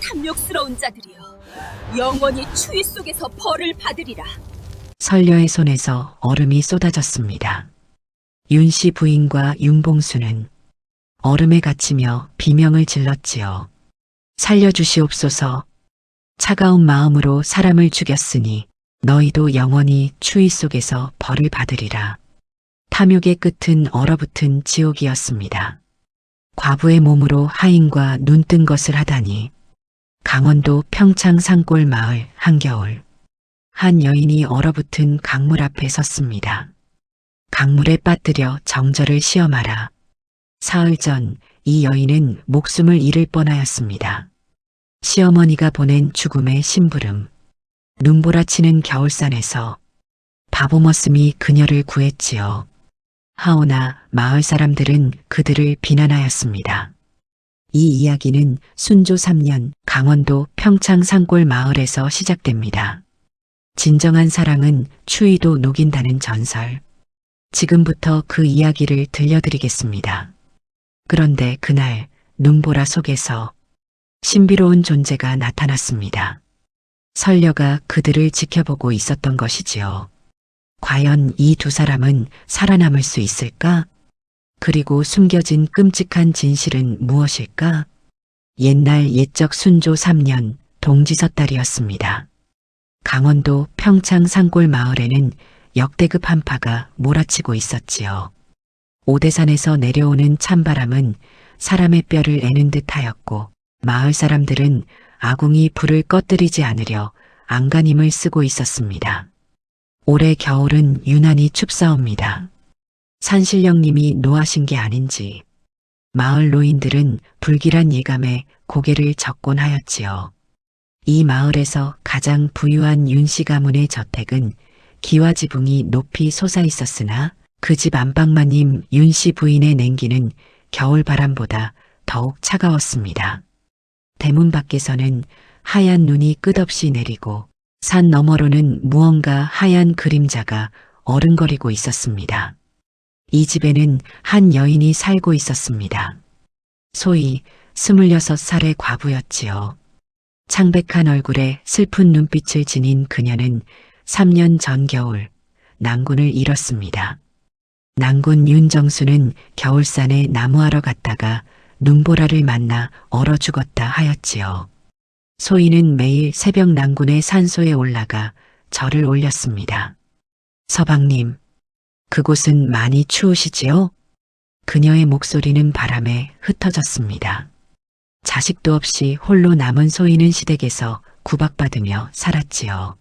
탐욕스러운 자들이여, 영원히 추위 속에서 벌을 받으리라. 선녀의 손에서 얼음이 쏟아졌습니다. 윤씨 부인과 윤봉수는 얼음에 갇히며 비명을 질렀지요. 살려주시옵소서. 차가운 마음으로 사람을 죽였으니 너희도 영원히 추위 속에서 벌을 받으리라. 탐욕의 끝은 얼어붙은 지옥이었습니다. 과부의 몸으로 하인과 눈뜬 것을 하다니. 강원도 평창 산골 마을 한겨울. 한 여인이 얼어붙은 강물 앞에 섰습니다. 강물에 빠뜨려 정절을 시험하라. 사흘 전 이 여인은 목숨을 잃을 뻔하였습니다. 시어머니가 보낸 죽음의 심부름. 눈보라치는 겨울산에서 바보머슴이 그녀를 구했지요. 하오나 마을 사람들은 그들을 비난하였습니다. 이 이야기는 순조 3년 강원도 평창 산골 마을에서 시작됩니다. 진정한 사랑은 추위도 녹인다는 전설. 지금부터 그 이야기를 들려드리겠습니다. 그런데 그날 눈보라 속에서 신비로운 존재가 나타났습니다. 선녀가 그들을 지켜보고 있었던 것이지요. 과연 이 두 사람은 살아남을 수 있을까? 그리고 숨겨진 끔찍한 진실은 무엇일까? 옛날 옛적 순조 3년 동지섣달이었습니다. 강원도 평창 산골 마을에는 역대급 한파가 몰아치고 있었지요. 오대산에서 내려오는 찬바람은 사람의 뼈를 애는 듯하였고 마을 사람들은 아궁이 불을 꺼뜨리지 않으려 안간힘을 쓰고 있었습니다. 올해 겨울은 유난히 춥사옵니다. 산신령님이 노하신 게 아닌지 마을 노인들은 불길한 예감에 고개를 젓곤 하였지요. 이 마을에서 가장 부유한 윤씨 가문의 저택은 기와지붕이 높이 솟아 있었으나 그 집 안방마님 윤씨 부인의 냉기는 겨울바람보다 더욱 차가웠습니다. 대문 밖에서는 하얀 눈이 끝없이 내리고 산 너머로는 무언가 하얀 그림자가 어른거리고 있었습니다. 이 집에는 한 여인이 살고 있었습니다. 소위 26살의 과부였지요. 창백한 얼굴에 슬픈 눈빛을 지닌 그녀는 3년 전 겨울 낭군을 잃었습니다. 낭군 윤정수는 겨울산에 나무하러 갔다가 눈보라를 만나 얼어 죽었다 하였지요. 소인은 매일 새벽 낭군의 산소에 올라가 절을 올렸습니다. 서방님, 그곳은 많이 추우시지요? 그녀의 목소리는 바람에 흩어졌습니다. 자식도 없이 홀로 남은 소인은 시댁에서 구박받으며 살았지요.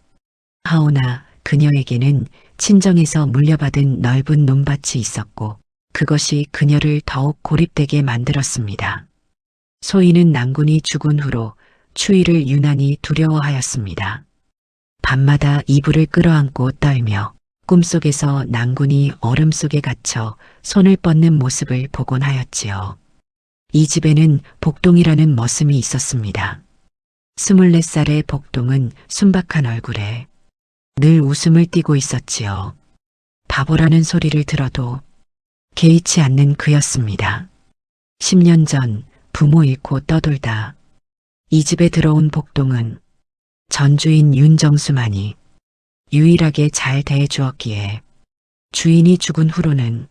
하오나 그녀에게는 친정에서 물려받은 넓은 논밭이 있었고 그것이 그녀를 더욱 고립되게 만들었습니다. 소인은 낭군이 죽은 후로 추위를 유난히 두려워하였습니다. 밤마다 이불을 끌어안고 떨며 꿈속에서 낭군이 얼음 속에 갇혀 손을 뻗는 모습을 보곤 하였지요. 이 집에는 복동이라는 머슴이 있었습니다. 24살의 복동은 순박한 얼굴에 늘 웃음을 띠고 있었지요. 바보라는 소리를 들어도 개의치 않는 그였습니다. 10년 전 부모 잃고 떠돌다 이 집에 들어온 복동은 전주인 윤정수만이 유일하게 잘 대해주었기에 주인이 죽은 후로는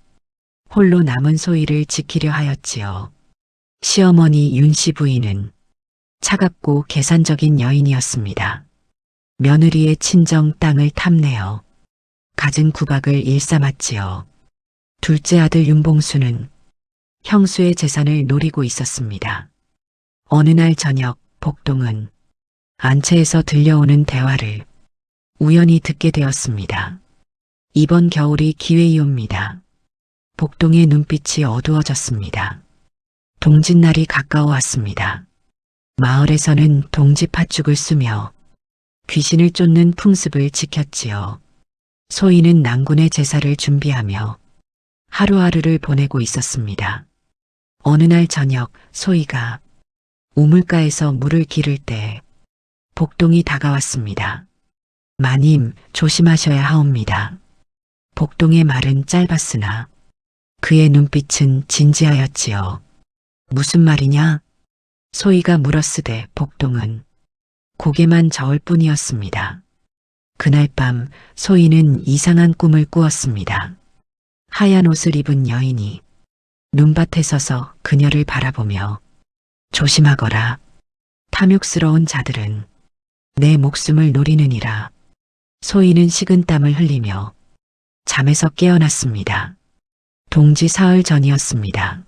홀로 남은 소희를 지키려 하였지요. 시어머니 윤씨 부인은 차갑고 계산적인 여인이었습니다. 며느리의 친정 땅을 탐내어 갖은 구박을 일삼았지요. 둘째 아들 윤봉수는 형수의 재산을 노리고 있었습니다. 어느 날 저녁 복동은 안채에서 들려오는 대화를 우연히 듣게 되었습니다. 이번 겨울이 기회이옵니다. 복동의 눈빛이 어두워졌습니다. 동짓날이 가까워왔습니다. 마을에서는 동지 팥죽을 쓰며 귀신을 쫓는 풍습을 지켰지요. 소인은 낭군의 제사를 준비하며 하루하루를 보내고 있었습니다. 어느 날 저녁 소희가 우물가에서 물을 기를 때 복동이 다가왔습니다. 마님, 조심하셔야 하옵니다. 복동의 말은 짧았으나 그의 눈빛은 진지하였지요. 무슨 말이냐? 소희가 물었으되 복동은 고개만 저을 뿐이었습니다. 그날 밤 소희는 이상한 꿈을 꾸었습니다. 하얀 옷을 입은 여인이 눈밭에 서서 그녀를 바라보며 조심하거라. 탐욕스러운 자들은 내 목숨을 노리느니라. 소희는 식은땀을 흘리며 잠에서 깨어났습니다. 동지 사흘 전이었습니다.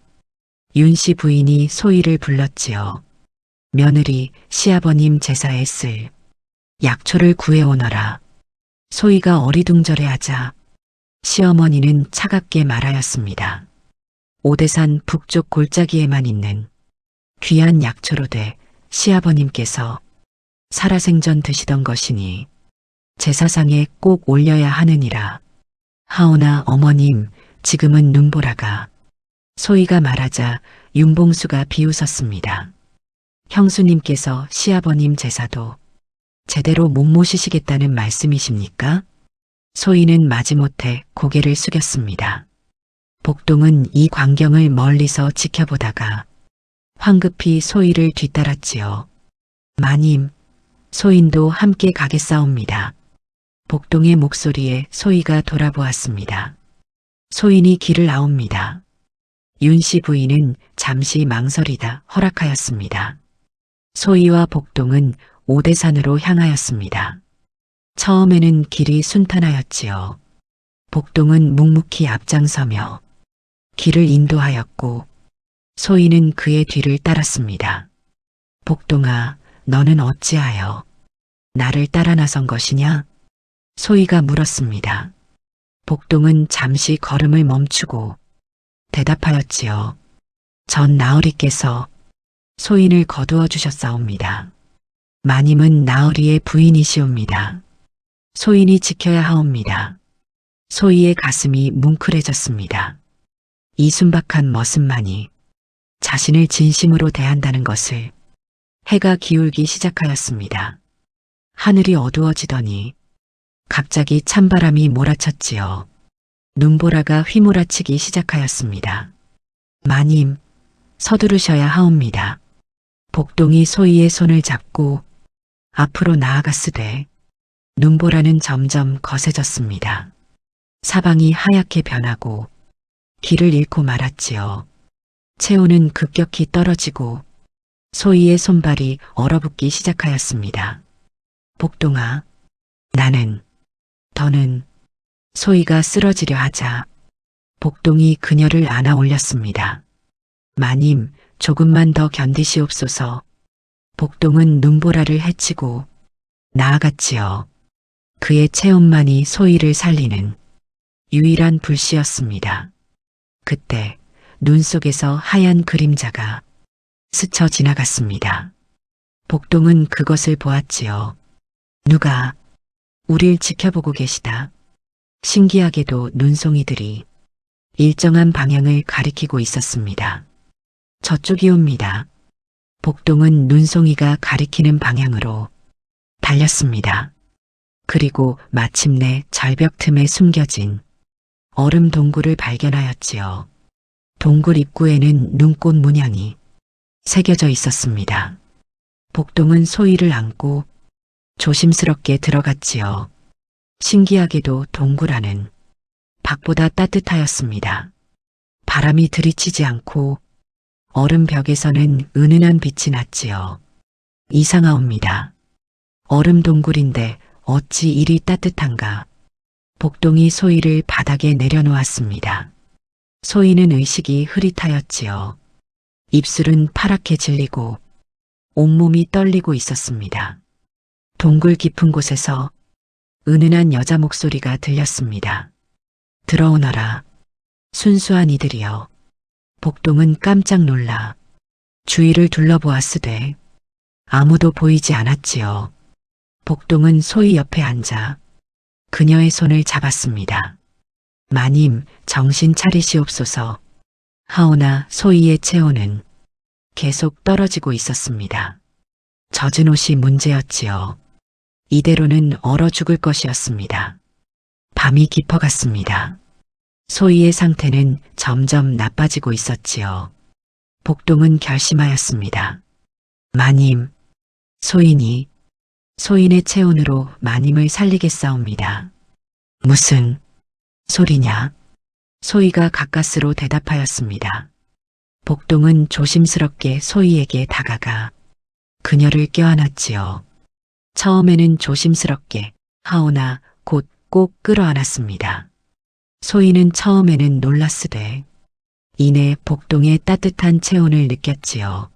윤 씨 부인이 소희를 불렀지요. 며느리 시아버님 제사에 쓸 약초를 구해오너라. 소희가 어리둥절해하자 시어머니는 차갑게 말하였습니다. 오대산 북쪽 골짜기에만 있는 귀한 약초로되 시아버님께서 살아생전 드시던 것이니 제사상에 꼭 올려야 하느니라. 하오나 어머님, 지금은 눈보라가. 소희가 말하자 윤봉수가 비웃었습니다. 형수님께서 시아버님 제사도 제대로 못 모시시겠다는 말씀이십니까? 소희는 마지못해 고개를 숙였습니다. 복동은 이 광경을 멀리서 지켜보다가 황급히 소희를 뒤따랐지요. 마님, 소인도 함께 가겠사옵니다. 복동의 목소리에 소희가 돌아보았습니다. 소인이 길을 아옵니다. 윤 씨 부인은 잠시 망설이다 허락하였습니다. 소희와 복동은 오대산으로 향하였습니다. 처음에는 길이 순탄하였지요. 복동은 묵묵히 앞장서며 길을 인도하였고 소희는 그의 뒤를 따랐습니다. 복동아, 너는 어찌하여 나를 따라 나선 것이냐? 소희가 물었습니다. 복동은 잠시 걸음을 멈추고 대답하였지요. 전 나으리께서 소인을 거두어 주셨사옵니다. 마님은 나으리의 부인이시옵니다. 소인이 지켜야 하옵니다. 소희의 가슴이 뭉클해졌습니다. 이 순박한 머슴만이 자신을 진심으로 대한다는 것을 해가 기울기 시작하였습니다. 하늘이 어두워지더니 갑자기 찬바람이 몰아쳤지요. 눈보라가 휘몰아치기 시작하였습니다. 마님, 서두르셔야 하옵니다. 복동이 소희의 손을 잡고 앞으로 나아갔으되 눈보라는 점점 거세졌습니다. 사방이 하얗게 변하고 길을 잃고 말았지요. 체온은 급격히 떨어지고 소희의 손발이 얼어붙기 시작하였습니다. 복동아, 더는 소희가 쓰러지려 하자 복동이 그녀를 안아 올렸습니다. 마님, 조금만 더 견디시옵소서. 복동은 눈보라를 헤치고 나아갔지요. 그의 체온만이 소희를 살리는 유일한 불씨였습니다. 그때 눈 속에서 하얀 그림자가 스쳐 지나갔습니다. 복동은 그것을 보았지요. 누가 우릴 지켜보고 계시다. 신기하게도 눈송이들이 일정한 방향을 가리키고 있었습니다. 저쪽이옵니다. 복동은 눈송이가 가리키는 방향으로 달렸습니다. 그리고 마침내 절벽 틈에 숨겨진 얼음 동굴을 발견하였지요. 동굴 입구에는 눈꽃 문양이 새겨져 있었습니다. 복동은 소희를 안고 조심스럽게 들어갔지요. 신기하게도 동굴 안은 밖보다 따뜻하였습니다. 바람이 들이치지 않고 얼음 벽에서는 은은한 빛이 났지요. 이상하옵니다. 얼음 동굴인데 어찌 이리 따뜻한가. 복동이 소희를 바닥에 내려놓았습니다. 소희는 의식이 흐릿하였지요. 입술은 파랗게 질리고 온몸이 떨리고 있었습니다. 동굴 깊은 곳에서 은은한 여자 목소리가 들렸습니다. 들어오너라. 순수한 이들이여. 복동은 깜짝 놀라 주위를 둘러보았으되 아무도 보이지 않았지요. 복동은 소희 옆에 앉아 그녀의 손을 잡았습니다. 마님, 정신 차리시옵소서. 하오나 소희의 체온은 계속 떨어지고 있었습니다. 젖은 옷이 문제였지요. 이대로는 얼어 죽을 것이었습니다. 밤이 깊어갔습니다. 소희의 상태는 점점 나빠지고 있었지요. 복동은 결심하였습니다. 마님, 소인이, 소인의 체온으로 마님을 살리겠사옵니다. 무슨 소리냐? 소희가 가까스로 대답하였습니다. 복동은 조심스럽게 소희에게 다가가 그녀를 껴안았지요. 처음에는 조심스럽게 하오나 곧 꼭 끌어안았습니다. 소희는 처음에는 놀랐으되 이내 복동의 따뜻한 체온을 느꼈지요.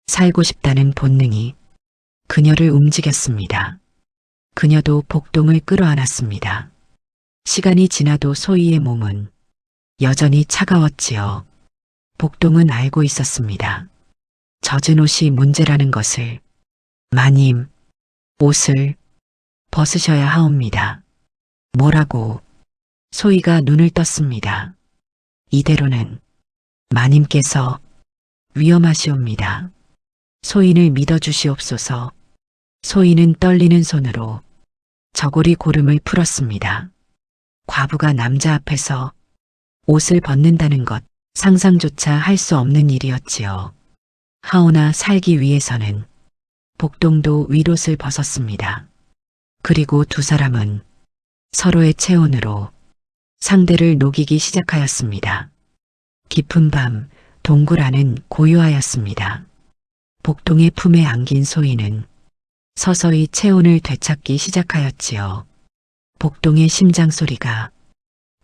살고 싶다는 본능이 그녀를 움직였습니다. 그녀도 복동을 끌어안았습니다. 시간이 지나도 소희의 몸은 여전히 차가웠지요. 복동은 알고 있었습니다. 젖은 옷이 문제라는 것을. 마님, 옷을 벗으셔야 하옵니다. 뭐라고? 소희가 눈을 떴습니다. 이대로는 마님께서 위험하시옵니다. 소인을 믿어주시옵소서. 소인은 떨리는 손으로 저고리 고름을 풀었습니다. 과부가 남자 앞에서 옷을 벗는다는 것 상상조차 할 수 없는 일이었지요. 하오나 살기 위해서는 복동도 윗옷을 벗었습니다. 그리고 두 사람은 서로의 체온으로 상대를 녹이기 시작하였습니다. 깊은 밤 동굴 안은 고요하였습니다. 복동의 품에 안긴 소희는 서서히 체온을 되찾기 시작하였지요. 복동의 심장 소리가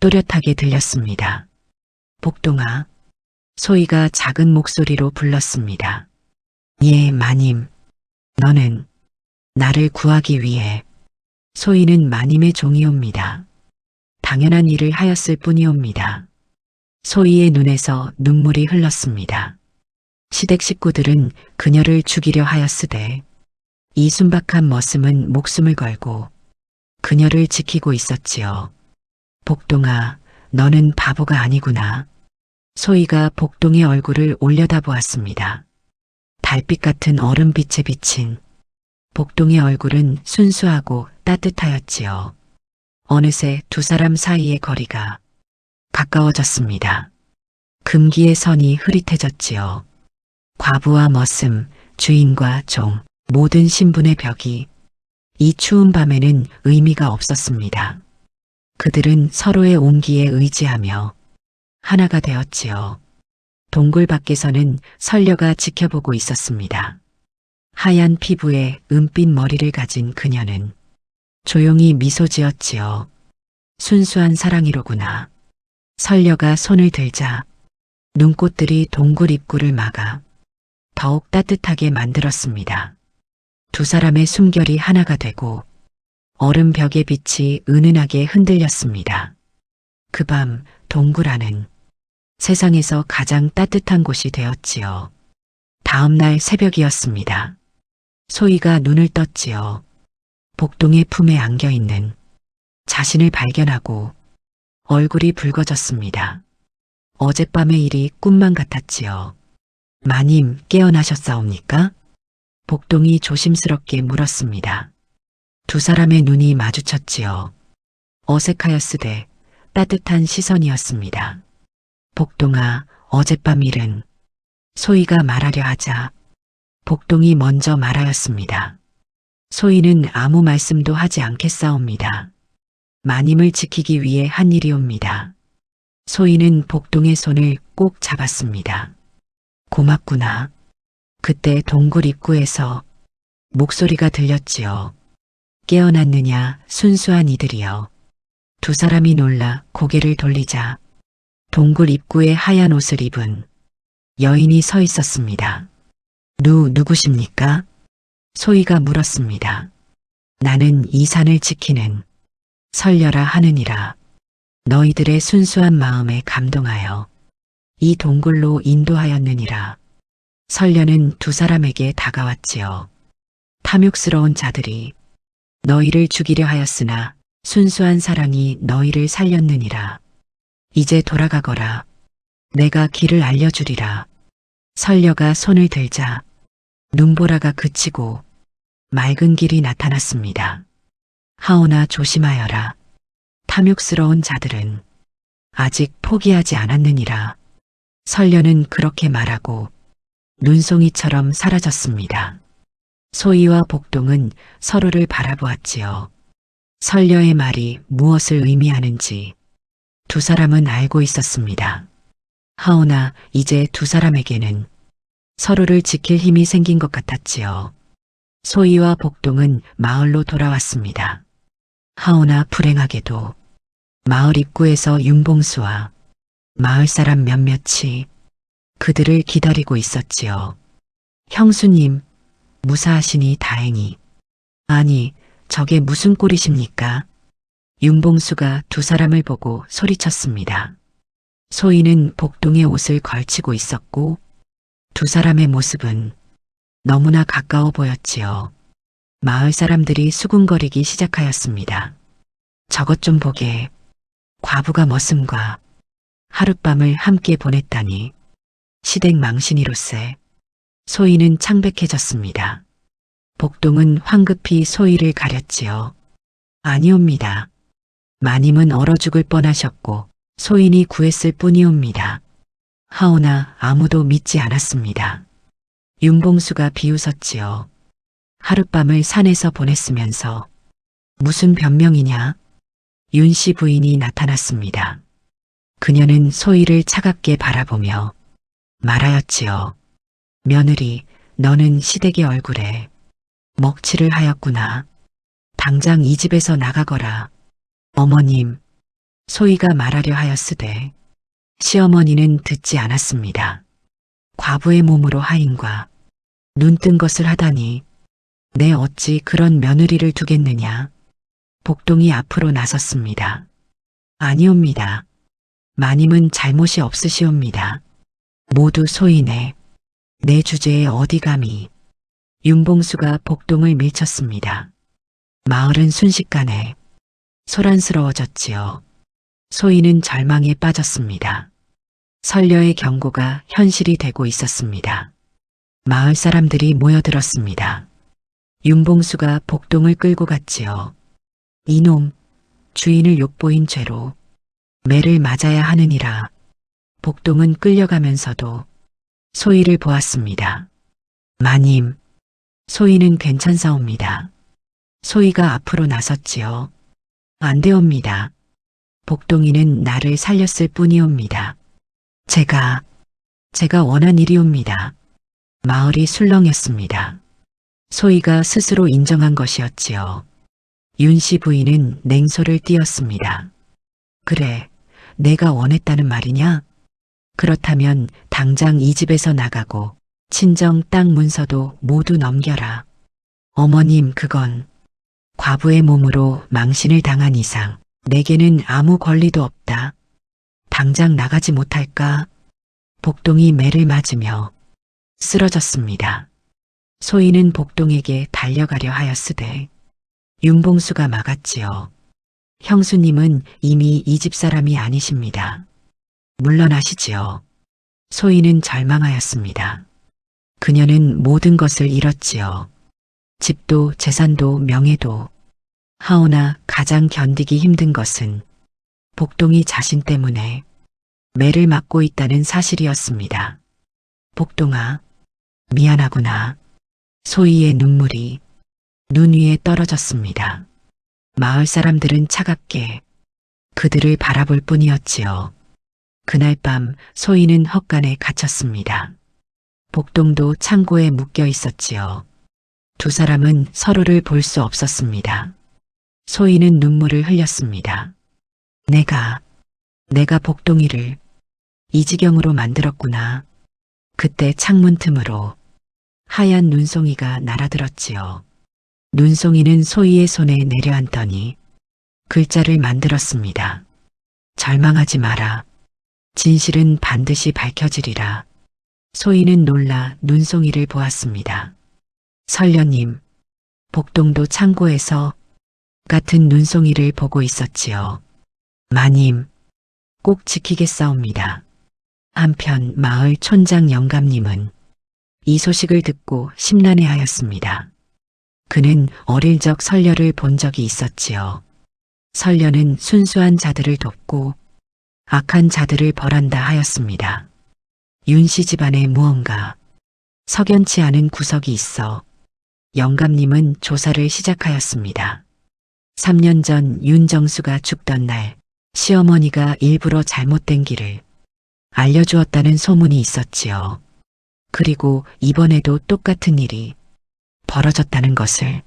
또렷하게 들렸습니다. 복동아, 소희가 작은 목소리로 불렀습니다. 예, 마님. 너는 나를 구하기 위해. 소희는 마님의 종이옵니다. 당연한 일을 하였을 뿐이옵니다. 소희의 눈에서 눈물이 흘렀습니다. 시댁 식구들은 그녀를 죽이려 하였으되 이 순박한 머슴은 목숨을 걸고 그녀를 지키고 있었지요. 복동아, 너는 바보가 아니구나. 소희가 복동의 얼굴을 올려다보았습니다. 달빛 같은 얼음빛에 비친 복동의 얼굴은 순수하고 따뜻하였지요. 어느새 두 사람 사이의 거리가 가까워졌습니다. 금기의 선이 흐릿해졌지요. 과부와 머슴, 주인과 종, 모든 신분의 벽이 이 추운 밤에는 의미가 없었습니다. 그들은 서로의 온기에 의지하며 하나가 되었지요. 동굴 밖에서는 설녀가 지켜보고 있었습니다. 하얀 피부에 은빛 머리를 가진 그녀는 조용히 미소 지었지요. 순수한 사랑이로구나. 설녀가 손을 들자 눈꽃들이 동굴 입구를 막아 더욱 따뜻하게 만들었습니다. 두 사람의 숨결이 하나가 되고 얼음 벽의 빛이 은은하게 흔들렸습니다. 그 밤 동굴 안은 세상에서 가장 따뜻한 곳이 되었지요. 다음 날 새벽이었습니다. 소희가 눈을 떴지요. 복동의 품에 안겨있는 자신을 발견하고 얼굴이 붉어졌습니다. 어젯밤의 일이 꿈만 같았지요. 마님, 깨어나셨사옵니까? 복동이 조심스럽게 물었습니다. 두 사람의 눈이 마주쳤지요. 어색하였으되 따뜻한 시선이었습니다. 복동아, 어젯밤 일은. 소희가 말하려 하자 복동이 먼저 말하였습니다. 소희는 아무 말씀도 하지 않겠사옵니다. 마님을 지키기 위해 한 일이옵니다. 소희는 복동의 손을 꼭 잡았습니다. 고맙구나. 그때 동굴 입구에서 목소리가 들렸지요. 깨어났느냐, 순수한 이들이여. 두 사람이 놀라 고개를 돌리자 동굴 입구에 하얀 옷을 입은 여인이 서 있었습니다. 누구십니까? 소희가 물었습니다. 나는 이 산을 지키는 설녀라 하느니라. 너희들의 순수한 마음에 감동하여 이 동굴로 인도하였느니라. 설녀는 두 사람에게 다가왔지요. 탐욕스러운 자들이 너희를 죽이려 하였으나 순수한 사랑이 너희를 살렸느니라. 이제 돌아가거라. 내가 길을 알려주리라. 설녀가 손을 들자 눈보라가 그치고 맑은 길이 나타났습니다. 하오나 조심하여라. 탐욕스러운 자들은 아직 포기하지 않았느니라. 설녀는 그렇게 말하고 눈송이처럼 사라졌습니다. 소희와 복동은 서로를 바라보았지요. 설녀의 말이 무엇을 의미하는지 두 사람은 알고 있었습니다. 하오나 이제 두 사람에게는 서로를 지킬 힘이 생긴 것 같았지요. 소희와 복동은 마을로 돌아왔습니다. 하오나 불행하게도 마을 입구에서 윤봉수와 마을 사람 몇몇이 그들을 기다리고 있었지요. 형수님, 무사하시니 다행히. 아니, 저게 무슨 꼴이십니까? 윤봉수가 두 사람을 보고 소리쳤습니다. 소희는 복동의 옷을 걸치고 있었고 두 사람의 모습은 너무나 가까워 보였지요. 마을 사람들이 수군거리기 시작하였습니다. 저것 좀 보게. 과부가 머슴과 하룻밤을 함께 보냈다니. 시댁 망신이로세. 소희는 창백해졌습니다. 복동은 황급히 소희를 가렸지요. 아니옵니다. 마님은 얼어 죽을 뻔하셨고 소인이 구했을 뿐이옵니다. 하오나 아무도 믿지 않았습니다. 윤봉수가 비웃었지요. 하룻밤을 산에서 보냈으면서 무슨 변명이냐? 윤씨 부인이 나타났습니다. 그녀는 소희를 차갑게 바라보며 말하였지요. 며느리, 너는 시댁의 얼굴에 먹칠을 하였구나. 당장 이 집에서 나가거라. 어머님, 소희가 말하려 하였으되 시어머니는 듣지 않았습니다. 과부의 몸으로 하인과 눈뜬 것을 하다니 내 어찌 그런 며느리를 두겠느냐. 복동이 앞으로 나섰습니다. 아니옵니다. 마님은 잘못이 없으시옵니다. 모두 소인의 내 주제에 어디 감히. 윤봉수가 복동을 밀쳤습니다. 마을은 순식간에 소란스러워졌지요. 소인은 절망에 빠졌습니다. 설녀의 경고가 현실이 되고 있었습니다. 마을 사람들이 모여들었습니다. 윤봉수가 복동을 끌고 갔지요. 이놈, 주인을 욕보인 죄로 매를 맞아야 하느니라. 복동은 끌려가면서도 소희를 보았습니다. 마님, 소희는 괜찮사옵니다. 소희가 앞으로 나섰지요. 안 되옵니다. 복동이는 나를 살렸을 뿐이옵니다. 제가 원한 일이옵니다. 마을이 술렁였습니다. 소희가 스스로 인정한 것이었지요. 윤씨 부인은 냉소를 띄었습니다. 그래, 내가 원했다는 말이냐? 그렇다면 당장 이 집에서 나가고 친정 땅 문서도 모두 넘겨라. 어머님, 그건 과부의 몸으로 망신을 당한 이상 내게는 아무 권리도 없다. 당장 나가지 못할까? 복동이 매를 맞으며 쓰러졌습니다. 소희는 복동에게 달려가려 하였으되 윤봉수가 막았지요. 형수님은 이미 이 집 사람이 아니십니다. 물러나시지요. 소희는 절망하였습니다. 그녀는 모든 것을 잃었지요. 집도 재산도 명예도. 하오나 가장 견디기 힘든 것은 복동이 자신 때문에 매를 맞고 있다는 사실이었습니다. 복동아, 미안하구나. 소희의 눈물이 눈 위에 떨어졌습니다. 마을 사람들은 차갑게 그들을 바라볼 뿐이었지요. 그날 밤 소희는 헛간에 갇혔습니다. 복동도 창고에 묶여 있었지요. 두 사람은 서로를 볼 수 없었습니다. 소희는 눈물을 흘렸습니다. 내가 복동이를 이 지경으로 만들었구나. 그때 창문 틈으로 하얀 눈송이가 날아들었지요. 눈송이는 소희의 손에 내려앉더니 글자를 만들었습니다. 절망하지 마라. 진실은 반드시 밝혀지리라. 소희는 놀라 눈송이를 보았습니다. 설녀님, 복동도 창고에서 같은 눈송이를 보고 있었지요. 마님, 꼭 지키겠사옵니다. 한편 마을 촌장 영감님은 이 소식을 듣고 심란해하였습니다. 그는 어릴 적 설녀를 본 적이 있었지요. 설녀는 순수한 자들을 돕고 악한 자들을 벌한다 하였습니다. 윤씨 집안에 무언가 석연치 않은 구석이 있어 영감님은 조사를 시작하였습니다. 3년 전 윤정수가 죽던 날 시어머니가 일부러 잘못된 길을 알려주었다는 소문이 있었지요. 그리고 이번에도 똑같은 일이 벌어졌다는 것을.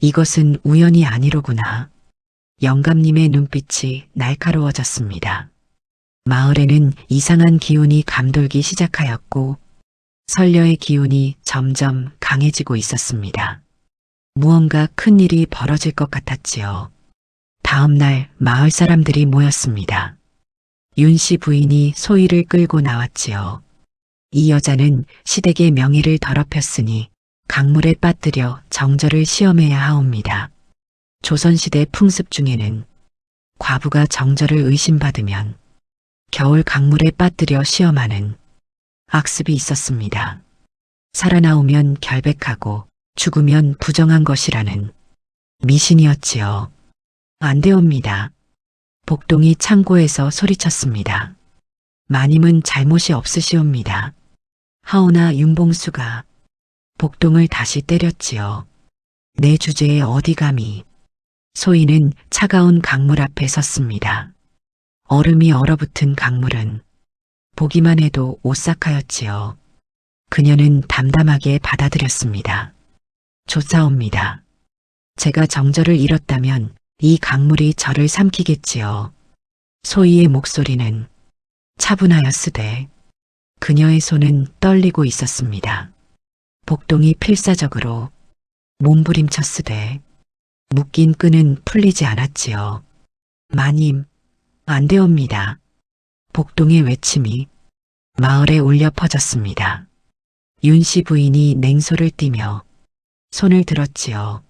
이것은 우연이 아니로구나. 영감님의 눈빛이 날카로워졌습니다. 마을에는 이상한 기운이 감돌기 시작하였고 선녀의 기운이 점점 강해지고 있었습니다. 무언가 큰 일이 벌어질 것 같았지요. 다음 날 마을 사람들이 모였습니다. 윤 씨 부인이 소희를 끌고 나왔지요. 이 여자는 시댁의 명예를 더럽혔으니 강물에 빠뜨려 정절을 시험해야 하옵니다. 조선시대 풍습 중에는 과부가 정절을 의심받으면 겨울 강물에 빠뜨려 시험하는 악습이 있었습니다. 살아나오면 결백하고 죽으면 부정한 것이라는 미신이었지요. 안 되옵니다. 복동이 창고에서 소리쳤습니다. 마님은 잘못이 없으시옵니다. 하오나 윤봉수가 복동을 다시 때렸지요. 내 주제에 어디 감히. 소희는 차가운 강물 앞에 섰습니다. 얼음이 얼어붙은 강물은 보기만 해도 오싹하였지요. 그녀는 담담하게 받아들였습니다. 좋사옵니다. 제가 정절을 잃었다면 이 강물이 저를 삼키겠지요. 소희의 목소리는 차분하였으되 그녀의 손은 떨리고 있었습니다. 복동이 필사적으로 몸부림쳤으되 묶인 끈은 풀리지 않았지요. 마님, 안 되옵니다. 복동의 외침이 마을에 울려 퍼졌습니다. 윤 씨 부인이 냉소를 띠며 손을 들었지요.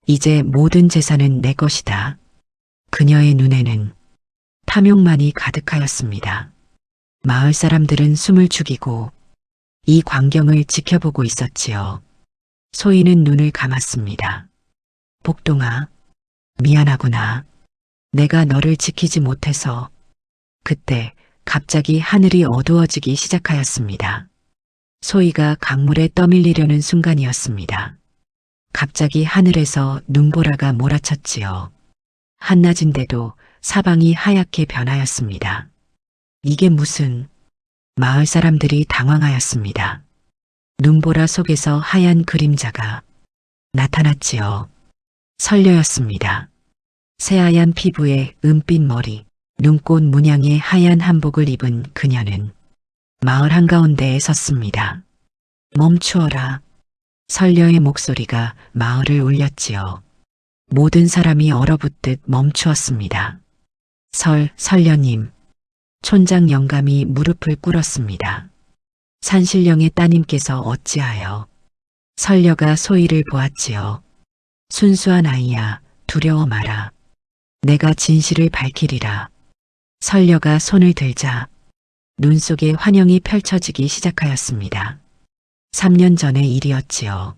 이제 모든 재산은 내 것이다. 그녀의 눈에는 탐욕만이 가득하였습니다. 마을 사람들은 숨을 죽이고 이 광경을 지켜보고 있었지요. 소희는 눈을 감았습니다. 복동아, 미안하구나. 내가 너를 지키지 못해서. 그때 갑자기 하늘이 어두워지기 시작하였습니다. 소희가 강물에 떠밀리려는 순간이었습니다. 갑자기 하늘에서 눈보라가 몰아쳤지요. 한낮인데도 사방이 하얗게 변하였습니다. 이게 무슨... 마을 사람들이 당황하였습니다. 눈보라 속에서 하얀 그림자가 나타났지요. 선녀였습니다. 새하얀 피부에 은빛 머리, 눈꽃 문양의 하얀 한복을 입은 그녀는 마을 한가운데에 섰습니다. 멈추어라. 선녀의 목소리가 마을을 울렸지요. 모든 사람이 얼어붙듯 멈추었습니다. 선녀님. 촌장 영감이 무릎을 꿇었습니다. 산신령의 따님께서 어찌하여. 선녀가 소희를 보았지요. 순수한 아이야, 두려워 마라. 내가 진실을 밝히리라. 선녀가 손을 들자 눈 속에 환영이 펼쳐지기 시작하였습니다. 3년 전의 일이었지요.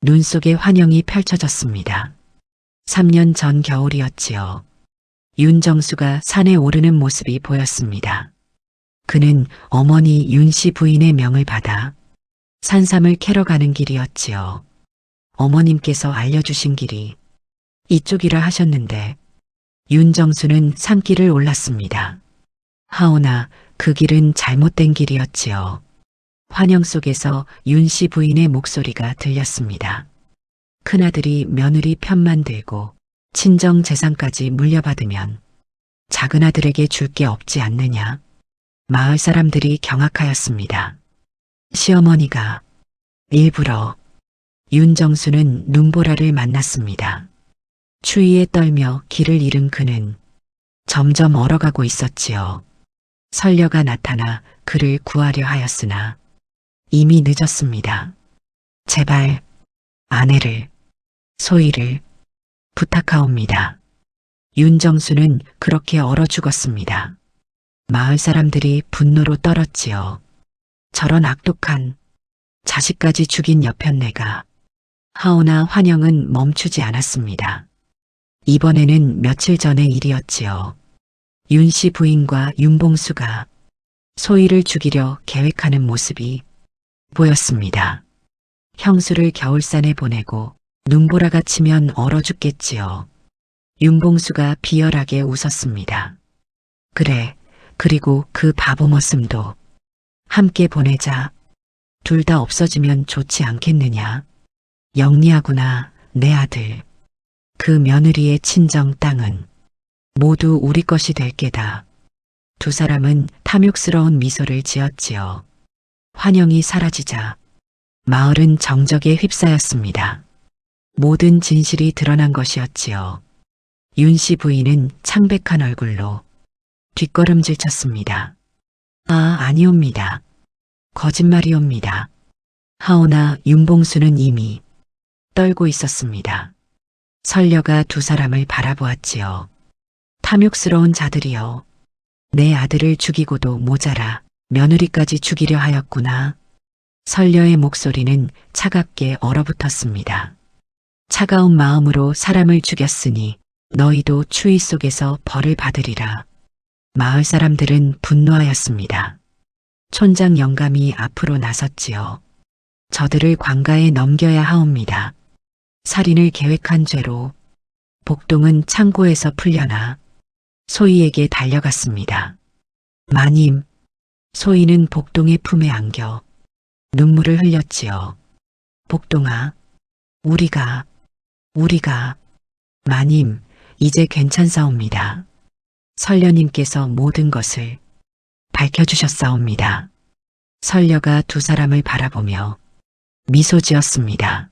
눈 속에 환영이 펼쳐졌습니다. 3년 전 겨울이었지요. 윤정수가 산에 오르는 모습이 보였습니다. 그는 어머니 윤 씨 부인의 명을 받아 산삼을 캐러 가는 길이었지요. 어머님께서 알려주신 길이 이쪽이라 하셨는데 윤정수는 산길을 올랐습니다. 하오나 그 길은 잘못된 길이었지요. 환영 속에서 윤 씨 부인의 목소리가 들렸습니다. 큰아들이 며느리 편만 들고 친정 재산까지 물려받으면 작은아들에게 줄 게 없지 않느냐. 마을 사람들이 경악하였습니다. 시어머니가 일부러. 윤정수는 눈보라를 만났습니다. 추위에 떨며 길을 잃은 그는 점점 얼어가고 있었지요. 선녀가 나타나 그를 구하려 하였으나 이미 늦었습니다. 제발 아내를, 소희를 부탁하옵니다. 윤정수는 그렇게 얼어 죽었습니다. 마을 사람들이 분노로 떨었지요. 저런 악독한 자식까지 죽인 여편네가. 하오나 환영은 멈추지 않았습니다. 이번에는 며칠 전의 일이었지요. 윤 씨 부인과 윤봉수가 소희를 죽이려 계획하는 모습이 보였습니다. 형수를 겨울산에 보내고 눈보라가 치면 얼어 죽겠지요. 윤봉수가 비열하게 웃었습니다. 그래, 그리고 그 바보 머슴도 함께 보내자. 둘 다 없어지면 좋지 않겠느냐. 영리하구나, 내 아들. 그 며느리의 친정 땅은 모두 우리 것이 될 게다. 두 사람은 탐욕스러운 미소를 지었지요. 환영이 사라지자 마을은 정적에 휩싸였습니다. 모든 진실이 드러난 것이었지요. 윤 씨 부인은 창백한 얼굴로 뒷걸음질 쳤습니다. 아니옵니다. 거짓말이옵니다. 하오나 윤봉수는 이미 떨고 있었습니다. 설녀가 두 사람을 바라보았지요. 탐욕스러운 자들이여. 내 아들을 죽이고도 모자라 며느리까지 죽이려 하였구나. 설녀의 목소리는 차갑게 얼어붙었습니다. 차가운 마음으로 사람을 죽였으니 너희도 추위 속에서 벌을 받으리라. 마을 사람들은 분노하였습니다. 촌장 영감이 앞으로 나섰지요. 저들을 관가에 넘겨야 하옵니다. 살인을 계획한 죄로 복동은 창고에서 풀려나 소희에게 달려갔습니다. 마님, 소희는 복동의 품에 안겨 눈물을 흘렸지요. 복동아, 우리가, 마님, 이제 괜찮사옵니다. 설녀님께서 모든 것을 밝혀주셨사옵니다. 설녀가 두 사람을 바라보며 미소 지었습니다.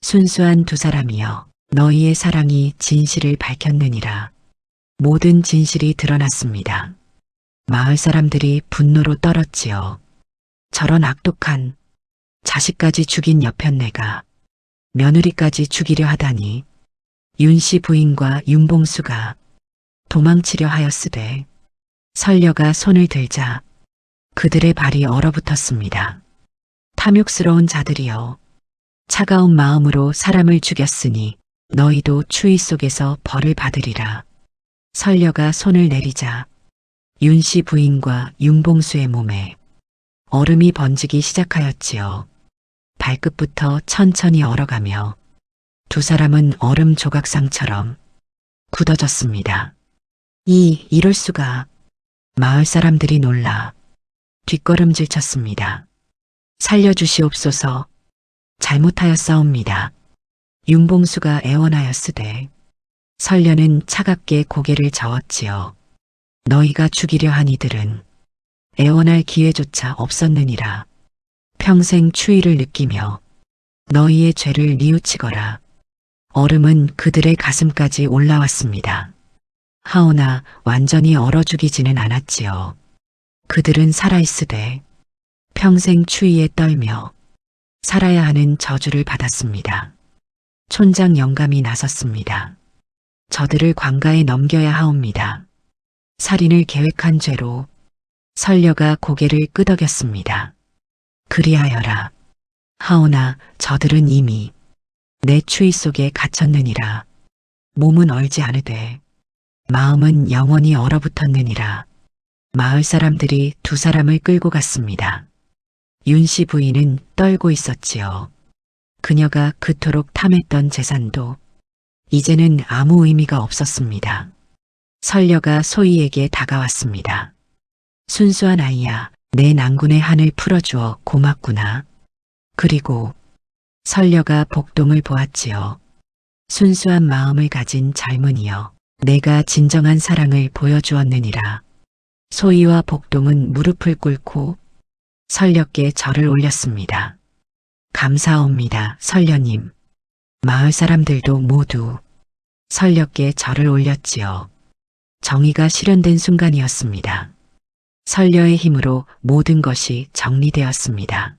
순수한 두 사람이여, 너희의 사랑이 진실을 밝혔느니라. 모든 진실이 드러났습니다. 마을 사람들이 분노로 떨었지요. 저런 악독한 자식까지 죽인 여편네가 며느리까지 죽이려 하다니. 윤 씨 부인과 윤봉수가 도망치려 하였으되 설녀가 손을 들자 그들의 발이 얼어붙었습니다. 탐욕스러운 자들이여, 차가운 마음으로 사람을 죽였으니 너희도 추위 속에서 벌을 받으리라. 설녀가 손을 내리자 윤 씨 부인과 윤봉수의 몸에 얼음이 번지기 시작하였지요. 발끝부터 천천히 얼어가며 두 사람은 얼음 조각상처럼 굳어졌습니다. 이럴 수가. 마을 사람들이 놀라 뒷걸음질 쳤습니다. 살려주시옵소서. 잘못하였사옵니다. 윤봉수가 애원하였으되 설녀는 차갑게 고개를 저었지요. 너희가 죽이려 한 이들은 애원할 기회조차 없었느니라. 평생 추위를 느끼며 너희의 죄를 뉘우치거라. 얼음은 그들의 가슴까지 올라왔습니다. 하오나 완전히 얼어 죽이지는 않았지요. 그들은 살아있으되 평생 추위에 떨며 살아야 하는 저주를 받았습니다. 촌장 영감이 나섰습니다. 저들을 관가에 넘겨야 하옵니다. 살인을 계획한 죄로 설녀가 고개를 끄덕였습니다. 그리하여라. 하오나 저들은 이미 내 추위 속에 갇혔느니라. 몸은 얼지 않으되 마음은 영원히 얼어붙었느니라. 마을 사람들이 두 사람을 끌고 갔습니다. 윤 씨 부인은 떨고 있었지요. 그녀가 그토록 탐했던 재산도 이제는 아무 의미가 없었습니다. 설녀가 소희에게 다가왔습니다. 순수한 아이야, 내 낭군의 한을 풀어주어 고맙구나. 그리고 설녀가 복동을 보았지요. 순수한 마음을 가진 젊은이여, 내가 진정한 사랑을 보여주었느니라. 소희와 복동은 무릎을 꿇고 설녀께 절을 올렸습니다. 감사옵니다, 설녀님. 마을 사람들도 모두 설녀께 절을 올렸지요. 정의가 실현된 순간이었습니다. 설녀의 힘으로 모든 것이 정리되었습니다.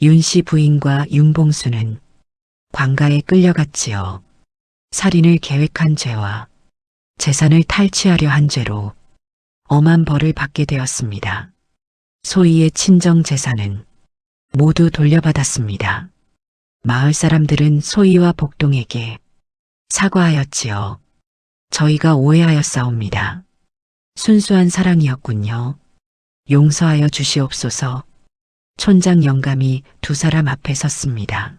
윤 씨 부인과 윤봉수는 관가에 끌려갔지요. 살인을 계획한 죄와 재산을 탈취하려 한 죄로 엄한 벌을 받게 되었습니다. 소희의 친정 재산은 모두 돌려받았습니다. 마을 사람들은 소희와 복동에게 사과하였지요. 저희가 촌장 영감이 두 사람 앞에 섰습니다.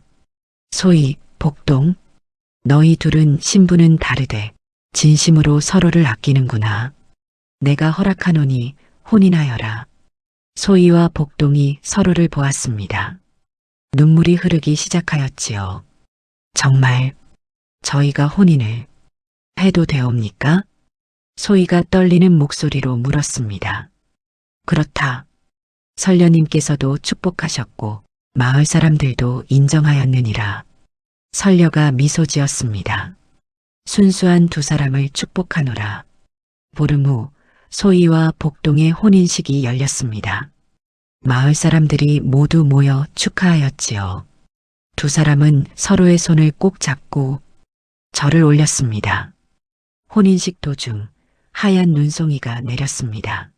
소희, 복동, 너희 둘은 신분은 다르되 진심으로 서로를 아끼는구나. 내가 허락하노니 혼인하여라. 소희와 복동이 서로를 보았습니다. 눈물이 흐르기 시작하였지요. 정말 저희가 혼인을 해도 되옵니까? 소희가 떨리는 목소리로 물었습니다. 그렇다. 설녀님께서도 축복하셨고 마을 사람들도 인정하였느니라. 설녀가 미소 지었습니다. 순수한 두 사람을 축복하노라. 보름 후 소희와 복동의 혼인식이 열렸습니다. 마을 사람들이 모두 모여 축하하였지요. 두 사람은 서로의 손을 꼭 잡고 절을 올렸습니다. 혼인식 도중 하얀 눈송이가 내렸습니다.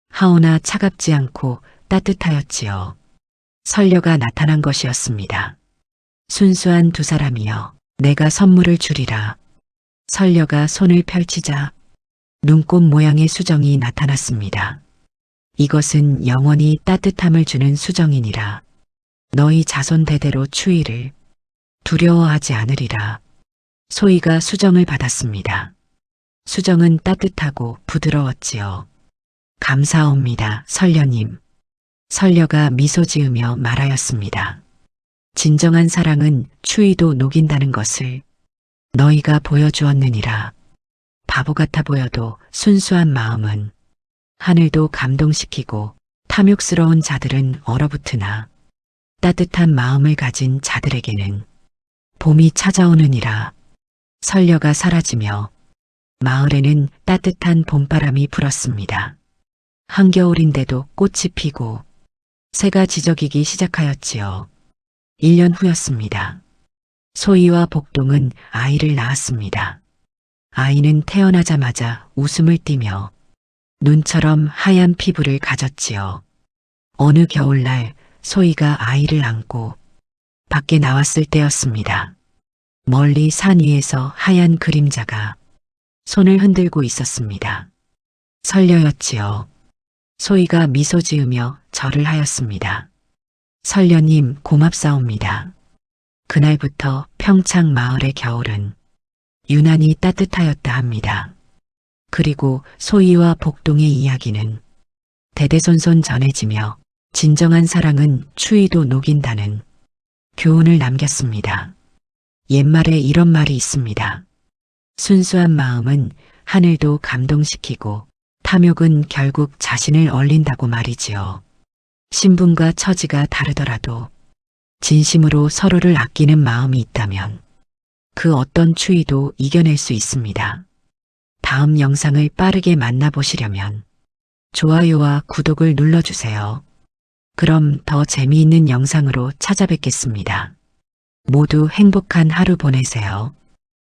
하오나 차갑지 않고 따뜻하였지요. 설녀가 나타난 것이었습니다. 순수한 두 사람이여, 내가 선물을 주리라. 설녀가 손을 펼치자 눈꽃 모양의 수정이 나타났습니다. 이것은 영원히 따뜻함을 주는 수정이니라. 너희 자손 대대로 추위를 두려워하지 않으리라. 소희가 수정을 받았습니다. 수정은 따뜻하고 부드러웠지요. 감사옵니다, 설녀님. 설녀가 미소 지으며 말하였습니다. 진정한 사랑은 추위도 녹인다는 것을 너희가 보여주었느니라. 바보 같아 보여도 순수한 마음은 하늘도 감동시키고 탐욕스러운 자들은 얼어붙으나 따뜻한 마음을 가진 자들에게는 봄이 찾아오느니라. 설녀가 사라지며 마을에는 따뜻한 봄바람이 불었습니다. 한겨울인데도 꽃이 피고 새가 지저귀기 시작하였지요. 1년 후였습니다. 소희와 복동은 아이를 낳았습니다. 아이는 태어나자마자 웃음을 띠며 눈처럼 하얀 피부를 가졌지요. 어느 겨울날 소희가 아이를 안고 밖에 나왔을 때였습니다. 멀리 산 위에서 하얀 그림자가 손을 흔들고 있었습니다. 설녀였지요. 소희가 미소 지으며 절을 하였습니다. 설녀님 고맙사옵니다. 그날부터 평창 마을의 겨울은 유난히 따뜻하였다 합니다. 그리고 소희와 복동의 이야기는 대대손손 전해지며 진정한 사랑은 추위도 녹인다는 교훈을 남겼습니다. 옛말에 이런 말이 있습니다. 순수한 마음은 하늘도 감동시키고 탐욕은 결국 자신을 얼린다고 말이지요. 신분과 처지가 다르더라도 진심으로 서로를 아끼는 마음이 있다면 그 어떤 추위도 이겨낼 수 있습니다. 다음 영상을 빠르게 만나보시려면 좋아요와 구독을 눌러주세요. 그럼 더 재미있는 영상으로 찾아뵙겠습니다. 모두 행복한 하루 보내세요.